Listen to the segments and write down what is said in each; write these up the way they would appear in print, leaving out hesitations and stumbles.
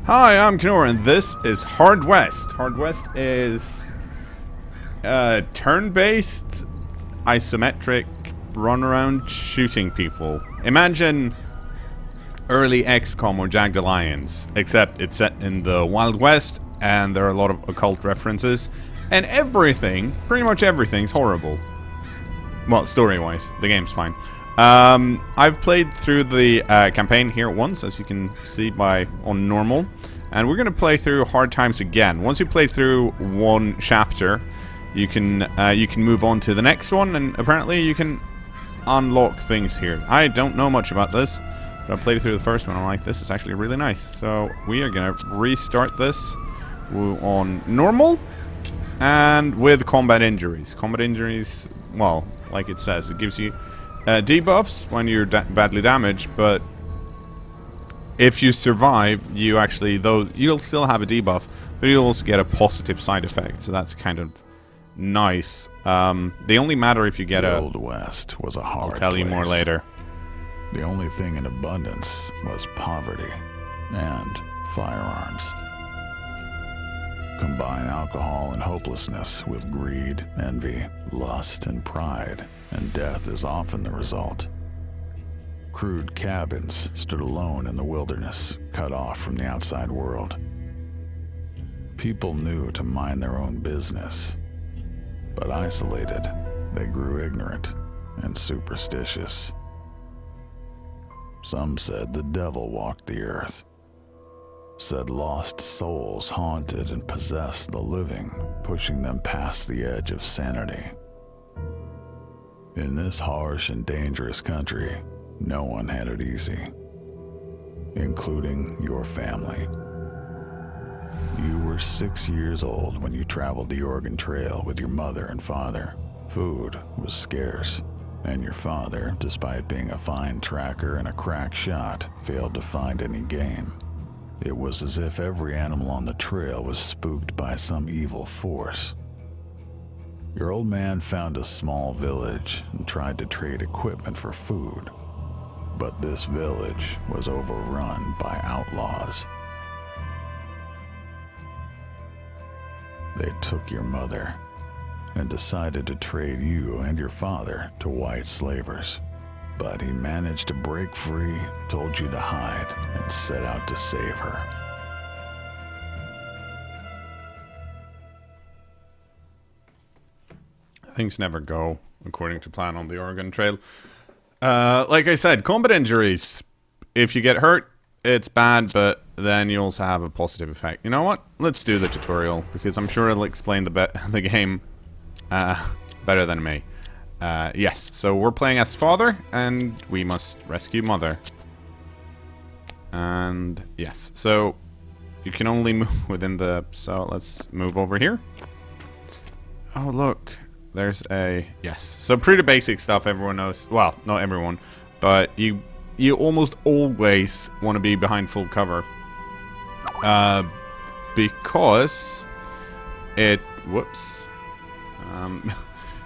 Hi, I'm cKnoor, and this is Hard West. Hard West is turn-based, isometric, run-around shooting people. Imagine early XCOM or Jagged Alliance, except it's set in the Wild West, and there are a lot of occult references, and everything, pretty much everything's horrible. Well, story-wise, the game's fine. I've played through the campaign here once, as you can see on normal, and we're going to play through Hard Times again. Once you play through one chapter, you can move on to the next one, and apparently you can unlock things here. I don't know much about this, but I played through the first one, and I'm like, this is actually really nice. So we are going to restart this on normal, and with combat injuries. Combat injuries, well, like it says, it gives you debuffs when you're badly damaged, but if you survive, you'll still have a debuff, but you'll also get a positive side effect, so that's kind of nice. They only matter if you get the Old West was a hard I'll tell you more later. The only thing in abundance was poverty and firearms. Combine alcohol and hopelessness with greed, envy, lust, and pride, and death is often the result. Crude cabins stood alone in the wilderness, cut off from the outside world. People knew to mind their own business, but isolated, they grew ignorant and superstitious. Some said the devil walked the earth. Said lost souls haunted and possessed the living, pushing them past the edge of sanity. In this harsh and dangerous country, no one had it easy, including your family. You were 6 years old when you traveled the Oregon Trail with your mother and father. Food was scarce, and your father, despite being a fine tracker and a crack shot, failed to find any game. It was as if every animal on the trail was spooked by some evil force. Your old man found a small village and tried to trade equipment for food, but this village was overrun by outlaws. They took your mother and decided to trade you and your father to white slavers. But he managed to break free, told you to hide, and set out to save her. Things never go according to plan on the Oregon Trail. Like I said, combat injuries. If you get hurt, it's bad, but then you also have a positive effect. You know what? Let's do the tutorial, because I'm sure it'll explain the game better than me. Yes, so we're playing as father, and we must rescue mother. And yes, so you can only move within the... So let's move over here. Oh, look. There's a... Yes, so pretty basic stuff everyone knows. Well, not everyone, but you almost always want to be behind full cover. Because it... Whoops.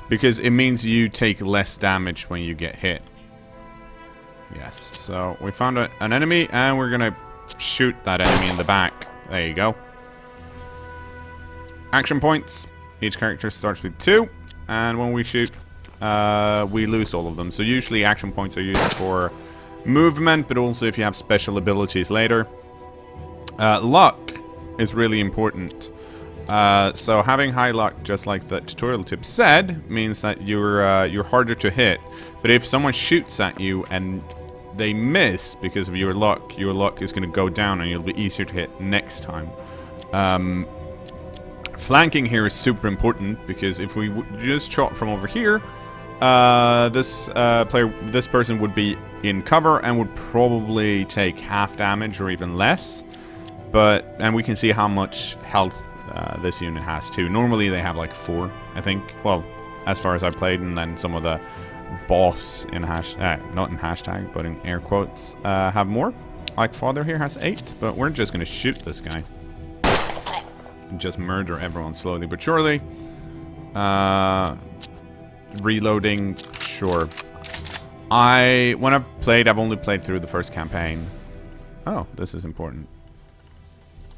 Because it means you take less damage when you get hit. Yes, so we found an enemy, and we're gonna shoot that enemy in the back. There you go. Action points. Each character starts with 2, and when we shoot, we lose all of them. So usually action points are used for movement, but also if you have special abilities later. Luck is really important. So having high luck, just like the tutorial tip said, means that you're harder to hit. But if someone shoots at you and they miss because of your luck is going to go down, and you'll be easier to hit next time. Flanking here is super important, because if we just shot from over here, this person would be in cover and would probably take half damage or even less. And we can see how much health this unit has too. Normally they have like 4, I think. Well, as far as I played, and then some of the boss in not in hashtag, but in air quotes, have more. Like father here has 8, but we're just gonna shoot this guy and just murder everyone slowly but surely. Reloading, sure. When I've only played through the first campaign. Oh, this is important.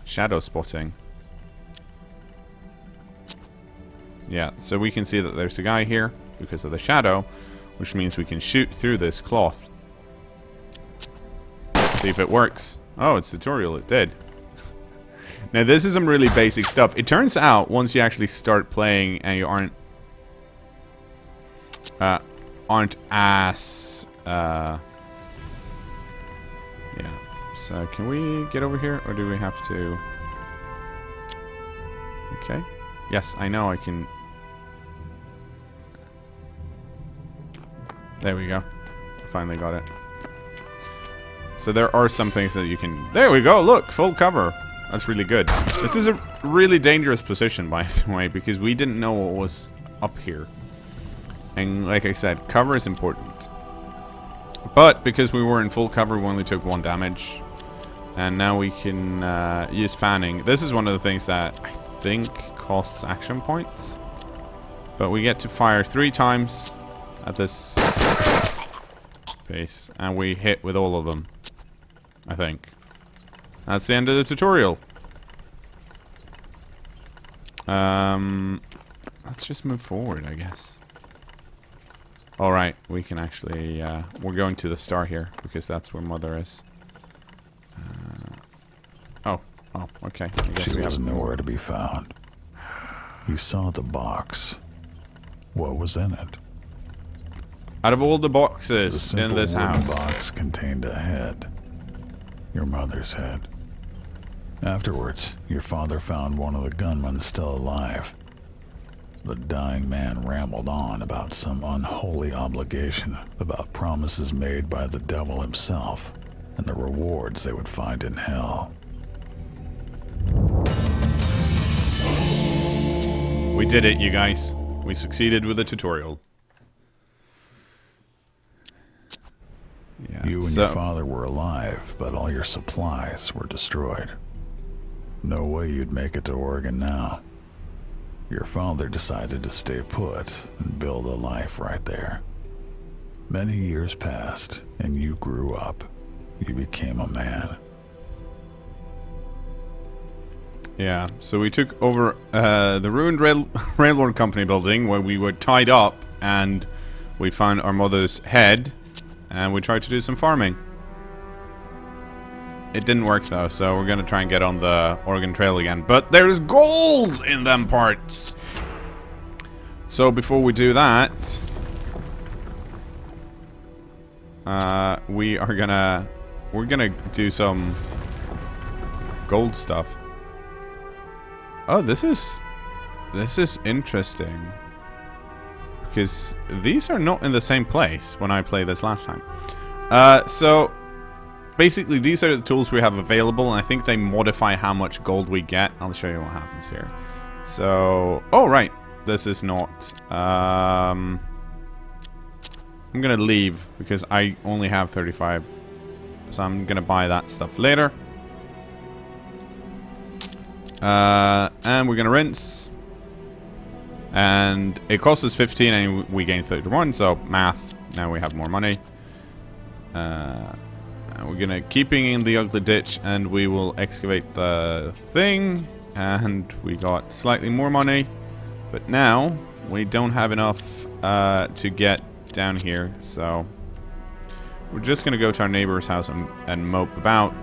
Shadow spotting. Yeah, so we can see that there's a guy here because of the shadow, which means we can shoot through this cloth. See if it works. Oh, it's tutorial. It did. Now, this is some really basic stuff. It turns out, once you actually start playing and you aren't as... yeah. So, can we get over here, or do we have to... Okay. Yes, I know I can... There we go. Finally got it. So there are some things that you can... There we go, look! Full cover. That's really good. This is a really dangerous position, by the way, because we didn't know what was up here. And like I said, cover is important. But because we were in full cover, we only took 1 damage. And now we can use fanning. This is one of the things that I think costs action points. But we get to fire 3 times at this pace. And we hit with all of them, I think. That's the end of the tutorial. Let's just move forward, I guess. Alright, we can actually... we're going to the star here, because that's where Mother is. Oh, okay. I guess She we was have nowhere to be found. He saw the box. What was in it? Out of all the The boxes simple in this wooden house... box contained a head. Your mother's head. Afterwards, your father found one of the gunmen still alive. The dying man rambled on about some unholy obligation, about promises made by the devil himself, and the rewards they would find in hell. We did it, you guys. We succeeded with the tutorial. Yeah, You and your father were alive, but all your supplies were destroyed. No way you'd make it to Oregon now. Your father decided to stay put and build a life right there. Many years passed, and you grew up. You became a man. Yeah, so we took over the ruined railroad company building where we were tied up, and we found our mother's head, and we tried to do some farming. It didn't work though, so we're gonna try and get on the Oregon Trail again. But there's gold in them parts! So before we do that, we're gonna do some gold stuff. Oh, this is interesting. Because these are not in the same place when I played this last time. So basically, these are the tools we have available, and I think they modify how much gold we get. I'll show you what happens here. So, oh right, this is not. I'm gonna leave because I only have 35, so I'm gonna buy that stuff later. And we're gonna rinse, and it costs us 15, and we gain 31. So math. Now we have more money. We're gonna keeping in the ugly ditch, and we will excavate the thing, and we got slightly more money, but now we don't have enough to get down here, so we're just gonna go to our neighbor's house and mope about.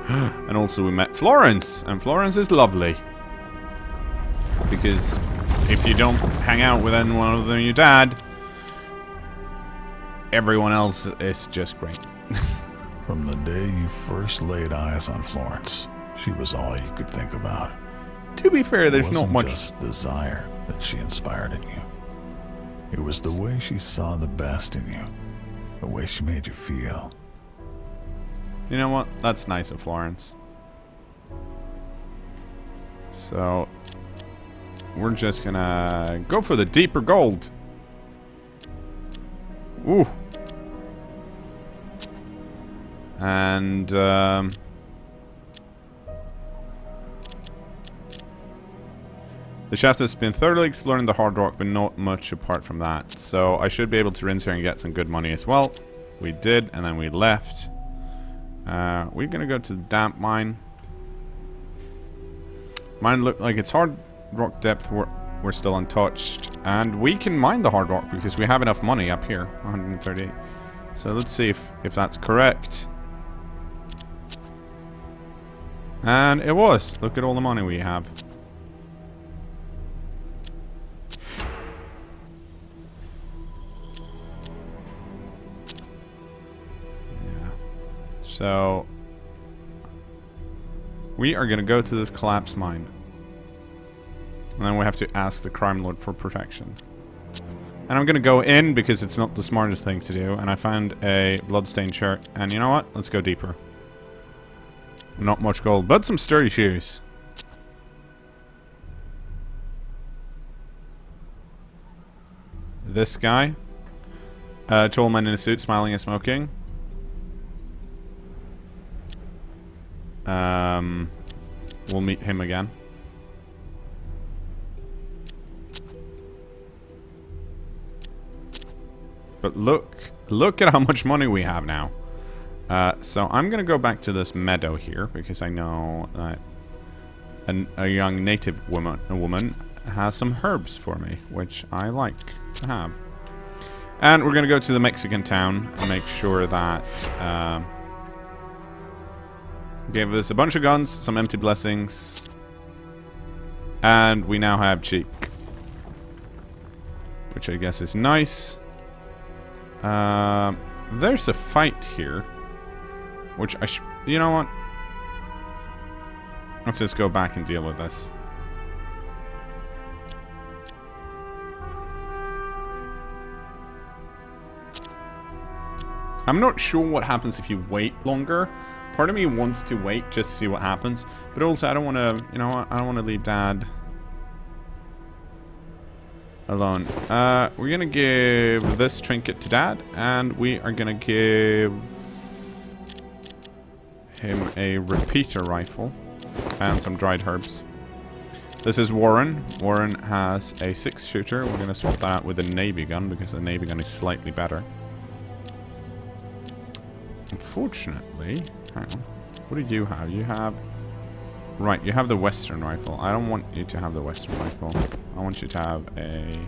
And also we met Florence, and Florence is lovely, because if you don't hang out with anyone other than your dad, everyone else is just great. From the day you first laid eyes on Florence, she was all you could think about. To be fair, there's It not wasn't much. just desire that she inspired in you. It was the way she saw the best in you, the way she made you feel. You know what? That's nice of Florence. So we're just gonna go for the deeper gold. Ooh. And the shaft has been thoroughly exploring the hard rock, but not much apart from that. So I should be able to rinse here and get some good money as well. We did, and then we left. We're gonna go to the damp mine. Mine look like it's hard rock depth. We're still untouched. And we can mine the hard rock because we have enough money up here. 138. So let's see if that's correct. And it was. Look at all the money we have. Yeah. So we are going to go to this collapse mine. And then we have to ask the crime lord for protection. And I'm going to go in because it's not the smartest thing to do. And I found a bloodstained shirt. And you know what? Let's go deeper. Not much gold, but some sturdy shoes. This guy. Tall man in a suit, smiling and smoking. We'll meet him again. But look at how much money we have now. So I'm going to go back to this meadow here because I know that a young native woman has some herbs for me, which I like to have. And we're going to go to the Mexican town and make sure that gave us a bunch of guns, some empty blessings, and we now have cheek, which I guess is nice. There's a fight here. Which you know what? Let's just go back and deal with this. I'm not sure what happens if you wait longer. Part of me wants to wait just to see what happens. But also I don't want to, you know what? I don't want to leave Dad alone. We're going to give this trinket to Dad. And we are going to give him a repeater rifle and some dried herbs. This is Warren. Warren has a 6-shooter. We're going to swap that out with a navy gun because the navy gun is slightly better. Unfortunately, hang on. What do you have? You have... Right, you have the Western rifle. I don't want you to have the Western rifle. I want you to have a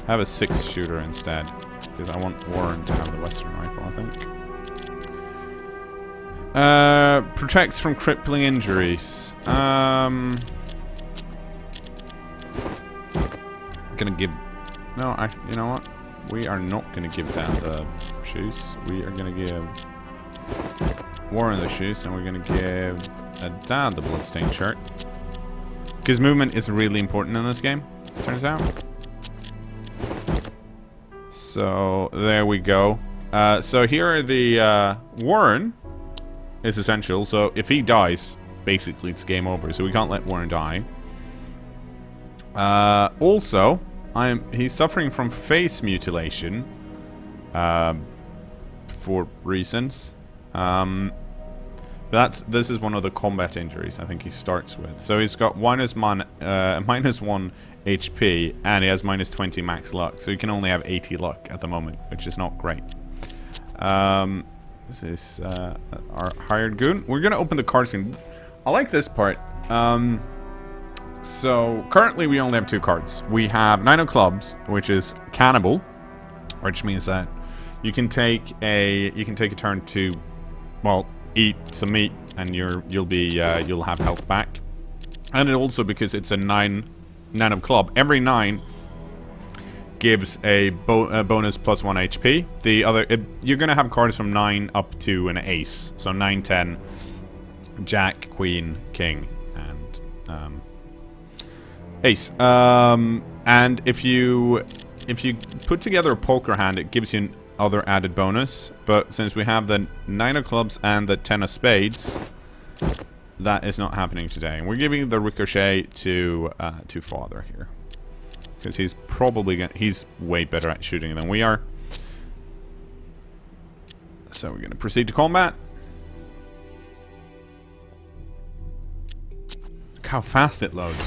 6-shooter instead. Because I want Warren to have the Western rifle, I think. Protects from crippling injuries. Gonna give... No, you know what? We are not gonna give Dad the shoes. We are gonna give Warren the shoes, and we're gonna give Dad the bloodstained shirt. Because movement is really important in this game, turns out. So, there we go. So here are the... Warren is essential, so if he dies, basically it's game over, so we can't let Warren die. Also, he's suffering from face mutilation for reasons. This is one of the combat injuries I think he starts with. So he's got minus 1 HP, and he has minus 20 max luck, so he can only have 80 luck at the moment, which is not great. This is our hired goon. We're gonna open the card screen. I like this part. So currently we only have 2 cards. We have 9 of clubs, which is cannibal, which means that you can take a turn to, well, eat some meat, and you'll have health back. And it also, because it's a 9 of club, every 9 gives a bonus plus 1 HP. You're gonna have cards from 9 up to an ace, so 9, 10, Jack, Queen, King, and ace. And if you put together a poker hand, it gives you other added bonus. But since we have the 9 of clubs and the 10 of spades, that is not happening today. And we're giving the ricochet to Father here, because he's way better at shooting than we are. So we're gonna proceed to combat. Look how fast it loads.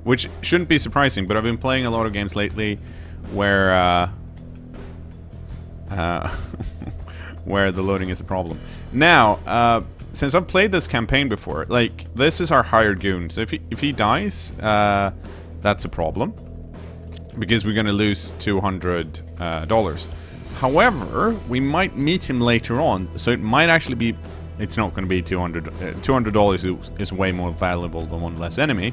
Which shouldn't be surprising, but I've been playing a lot of games lately where where the loading is a problem. Now, since I've played this campaign before, like, this is our hired goon. So if he dies, that's a problem. Because we're going to lose $200. However, we might meet him later on. So it might actually be... It's not going to be $200. $200 is way more valuable than one less enemy.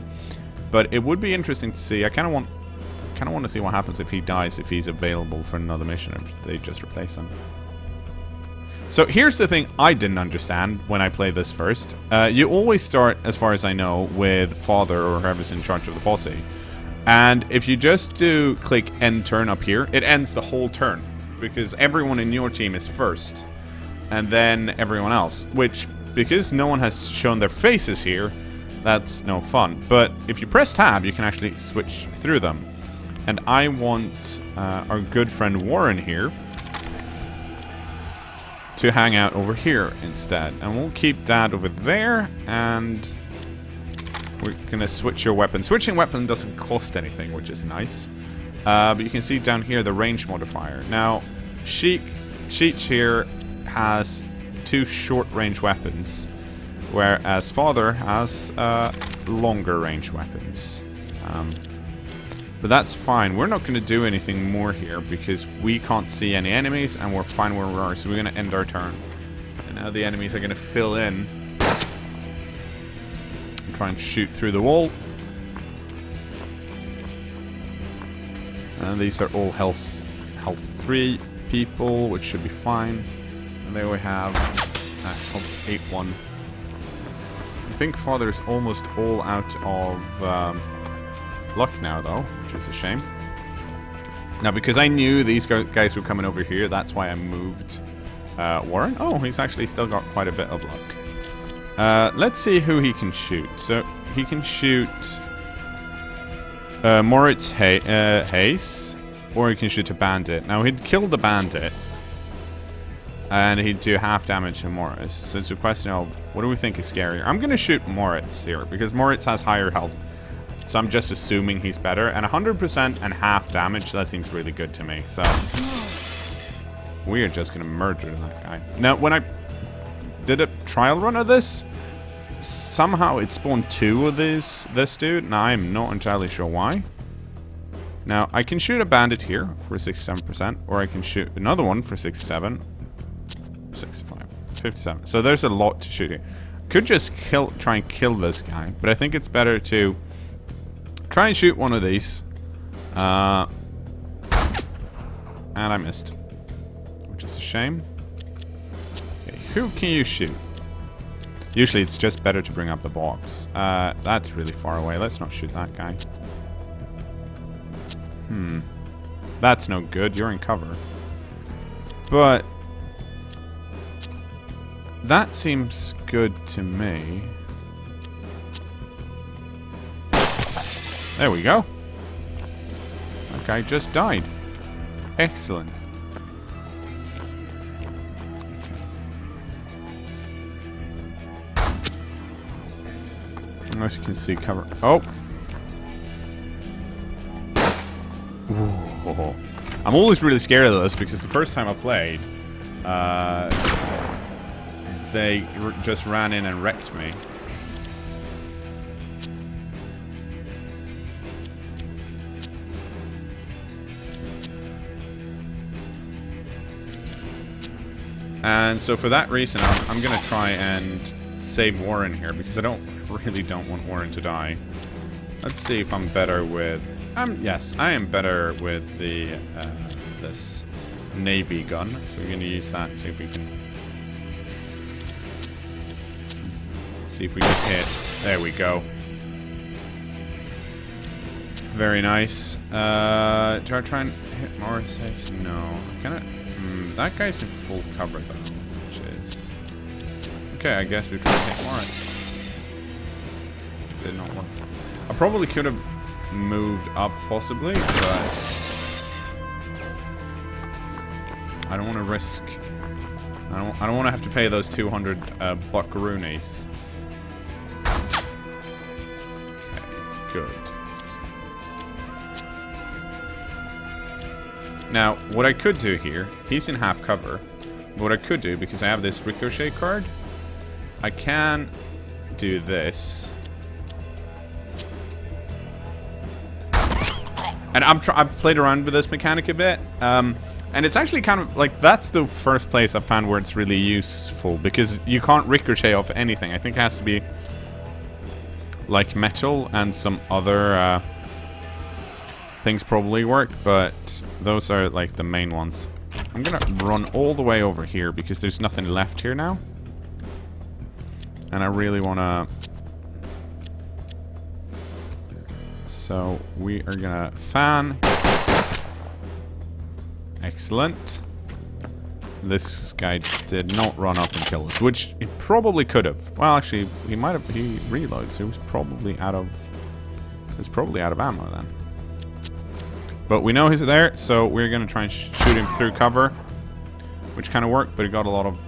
But it would be interesting to see. I kind of want to see what happens if he dies, if he's available for another mission, if they just replace him. So here's the thing I didn't understand when I played this first. You always start, as far as I know, with Father or whoever's in charge of the posse. And if you just do click end turn up here, it ends the whole turn. Because everyone in your team is first. And then everyone else. Which, because no one has shown their faces here, that's no fun. But if you press tab, you can actually switch through them. And I want our good friend Warren here to hang out over here instead. And we'll keep Dad over there. And we're going to switch your weapon. Switching weapon doesn't cost anything, which is nice. But you can see down here the range modifier. Now, Sheik here has 2 short range weapons, whereas Father has longer range weapons. But that's fine. We're not going to do anything more here because we can't see any enemies and we're fine where we are. So we're going to end our turn. And now the enemies are going to fill in. And try and shoot through the wall. And these are all health 3 people, which should be fine. And there we have health 8-1. I think Father's almost all out of luck now, though, which is a shame. Now, because I knew these guys were coming over here, that's why I moved Warren. Oh, he's actually still got quite a bit of luck. Let's see who he can shoot. So, he can shoot Moritz Hayes, or he can shoot a bandit. Now, he'd kill the bandit, and he'd do half damage to Moritz. So, it's a question of, what do we think is scarier? I'm going to shoot Moritz here, because Moritz has higher health. So I'm just assuming he's better. And 100% and half damage, that seems really good to me. So we are just going to murder that guy. Now, when I did a trial run of this, somehow it spawned 2 of this dude. And I'm not entirely sure why. Now, I can shoot a bandit here for 67%. Or I can shoot another one for 67. 65. 57. So there's a lot to shoot here. Could just try and kill this guy. But I think it's better to... try and shoot one of these. And I missed. Which is a shame. Okay, who can you shoot? Usually it's just better to bring up the box. That's really far away. Let's not shoot that guy. That's no good. You're in cover. But... that seems good to me. There we go. That guy just died. Excellent. Okay. As you can see, cover. Oh! Ooh. I'm always really scared of this because the first time I played, they just ran in and wrecked me. And so for that reason, I'm going to try and save Warren here because I really don't want Warren to die. Let's see if I'm better with... yes, I am better with the this Navy gun. So we're going to use that, see if we can... see if we can hit. There we go. Very nice. Do I try and hit Morris? No. Can I... that guy's in full cover though, which is... okay, I guess we try to hit Morris. Did not work. I probably could have moved up possibly, but... I don't want to risk... I don't want to have to pay those 200 buckaroonies. Okay, good. Now, what I could do here, he's in half cover. What I could do, because I have this ricochet card, I can do this. And I've played around with this mechanic a bit. And it's actually kind of like, that's the first place I've found where it's really useful, because you can't ricochet off anything. I think it has to be like metal, and some other things probably work, but those are like the main ones. I'm gonna run all the way over here because there's nothing left here now. And I really wanna... So we are gonna fan. Excellent. This guy did not run up and kill us, which he probably could have. Well, actually, he might have. He reloads. So he was probably out of. He was probably out of ammo then. But we know he's there, so we're gonna try and shoot him through cover, which kind of worked, but he got a lot of.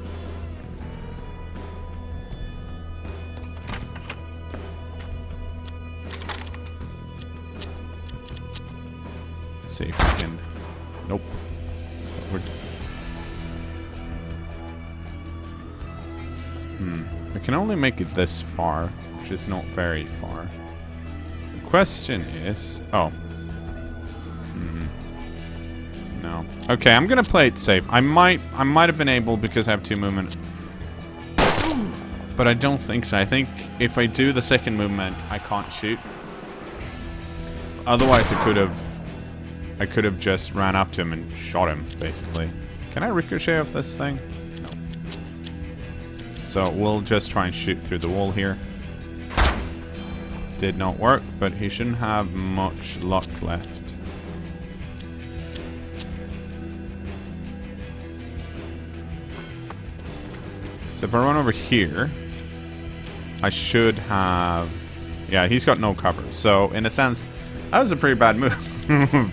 Let's see if we can. Nope. I can only make it this far, which is not very far. The question is... Oh. No. Okay, I'm gonna play it safe. I might have been able, because I have 2 movement. But I don't think so. I think if I do the second movement, I can't shoot. Otherwise, I could have just ran up to him and shot him, basically. Can I ricochet off this thing? No. So we'll just try and shoot through the wall here. Did not work, but he shouldn't have much luck left. So if I run over here, I should have... Yeah, he's got no cover. So in a sense, that was a pretty bad move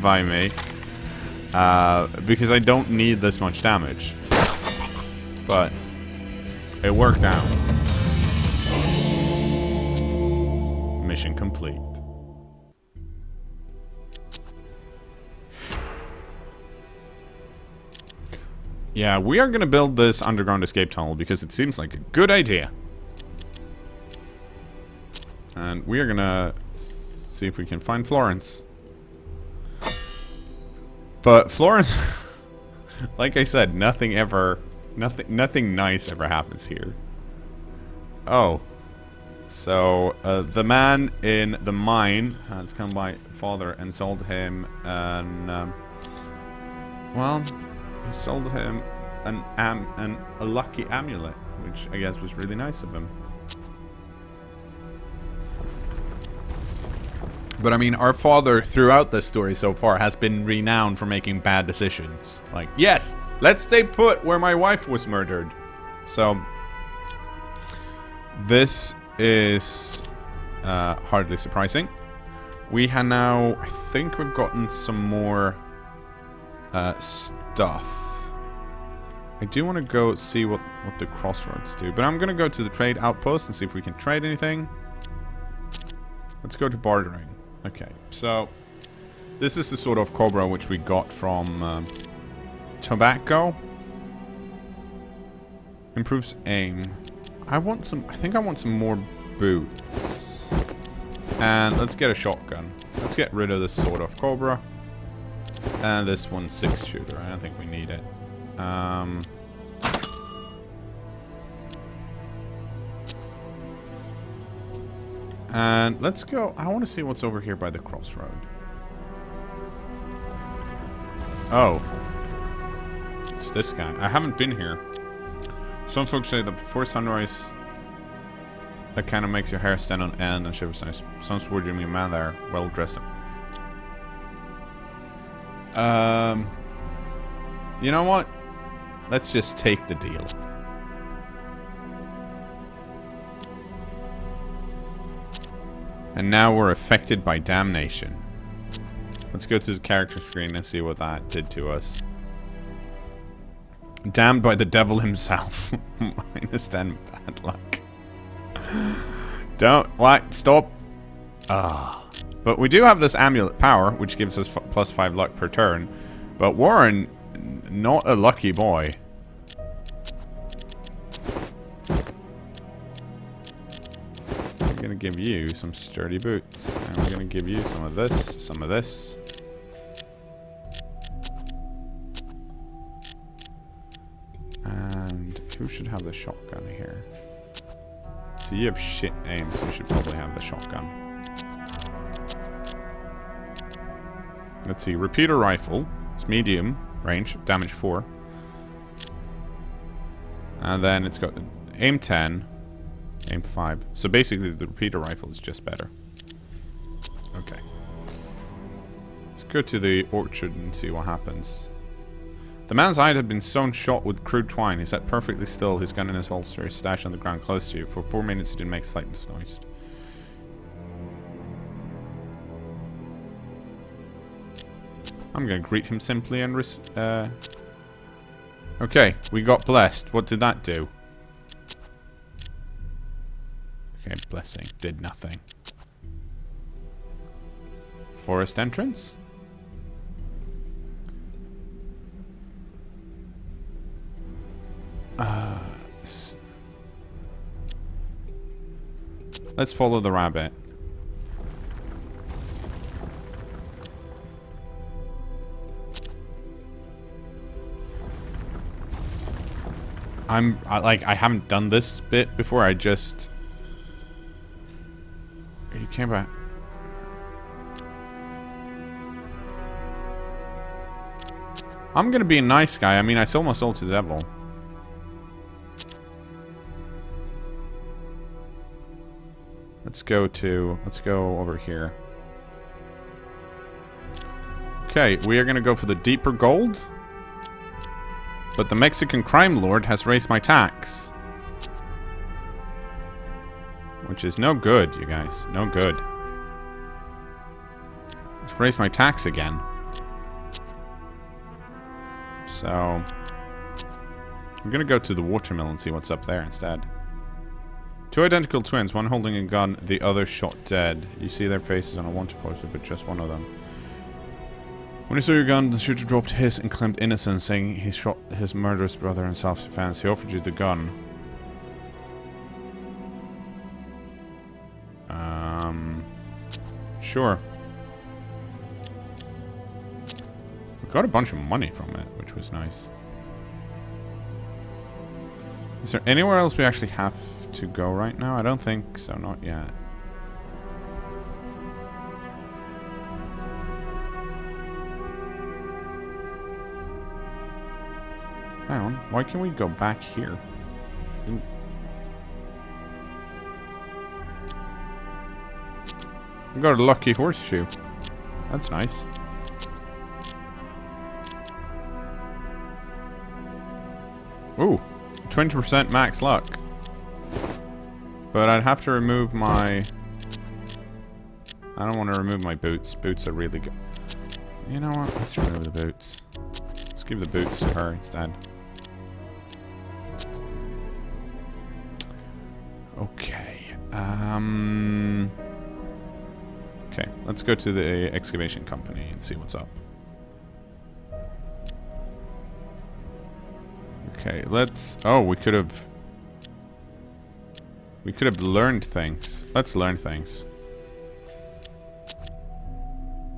by me. Because I don't need this much damage. But it worked out. Mission complete. Yeah, we are going to build this underground escape tunnel because it seems like a good idea. And we are going to see if we can find Florence. But Florence, like I said, nothing nice ever happens here. Oh. So, the man in the mine has come by father and sold him an, well, he sold him a lucky amulet, which I guess was really nice of him. But I mean, our father throughout this story so far has been renowned for making bad decisions. Like, yes, let's stay put where my wife was murdered. So, this is hardly surprising. We have now, I think we've gotten some more stuff. I do want to go see what the crossroads do, but I'm going to go to the trade outpost and see if we can trade anything. Let's go to bartering. Okay, so this is the sort of cobra which we got from tobacco. Improves aim. I think I want some more boots. And let's get a shotgun. Let's get rid of this sort of cobra. And this one 6-shooter. I don't think we need it. And let's go. I want to see what's over here by the crossroad. Oh. It's this guy. I haven't been here. Some folks say that before sunrise, that kind of makes your hair stand on end and shivers nice. Sounds weird, you mean man there, well dressed. You know what? Let's just take the deal. And now we're affected by damnation. Let's go to the character screen and see what that did to us. Damned by the devil himself. Minus 10 bad luck. Don't, what? Stop. Ah. But we do have this amulet power, which gives us plus 5 luck per turn. But Warren, not a lucky boy. gonna give you some sturdy boots. And we're gonna give you some of this, some of this. And who should have the shotgun here? So you have shit aim, so you should probably have the shotgun. Let's see, repeater rifle. It's medium range, damage 4. And then it's got aim 10, aim 5. So basically the repeater rifle is just better. Okay. Let's go to the orchard and see what happens. The man's eye had been sewn shut with crude twine. He sat perfectly still, his gun in his holster, his stash on the ground close to you. For 4 minutes he didn't make the slightest noise. I'm gonna greet him simply and okay, we got blessed. What did that do? Okay, blessing. Did nothing. Forest entrance? Let's follow the rabbit. I haven't done this bit before. I just... You came back. I'm gonna be a nice guy. I mean, I sold my soul to the devil. Let's go over here. Okay, we are gonna go for the deeper gold. But the Mexican crime lord has raised my tax. Which is no good, you guys. No good. Let's raise my tax again. So... I'm gonna go to the watermill and see what's up there instead. 2 identical twins, one holding a gun, the other shot dead. You see their faces on a wanted poster, but just one of them. When he saw your gun, the shooter dropped his and claimed innocence, saying he shot his murderous brother in self-defense. He offered you the gun. Sure. We got a bunch of money from it, which was nice. Is there anywhere else we actually have to go right now? I don't think so, not yet. Hang on, why can't we go back here? We got a lucky horseshoe. That's nice. Ooh, 20% max luck. But I'd have to remove my... I don't want to remove my boots. Boots are really good. You know what? Let's remove the boots. Let's give the boots to her instead. Okay. Okay, let's go to the excavation company and see what's up. Okay, let's... Oh, we could have learned things. Let's learn things.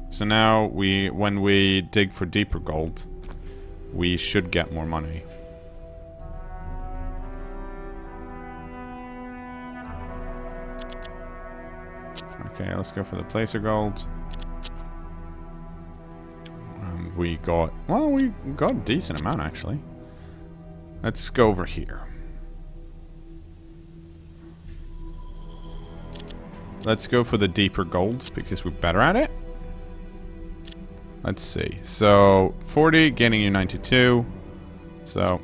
So now when we dig for deeper gold, we should get more money. Okay, let's go for the placer gold. We got... Well, we got a decent amount, actually. Let's go over here. Let's go for the deeper gold, because we're better at it. Let's see. So, 40, getting you 92. So,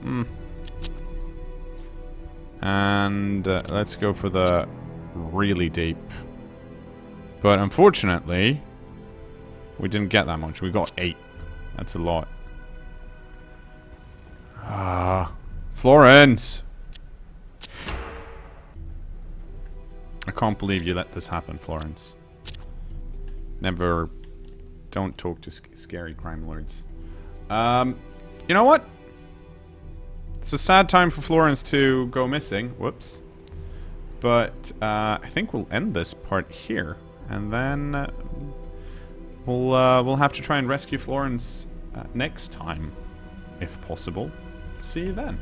And let's go for the really deep. But unfortunately, we didn't get that much. We got 8. That's a lot. Florence! I can't believe you let this happen, Florence. Never... Don't talk to scary crime lords. You know what? It's a sad time for Florence to go missing. Whoops. But I think we'll end this part here, and then we'll have to try and rescue Florence next time, if possible. See you then.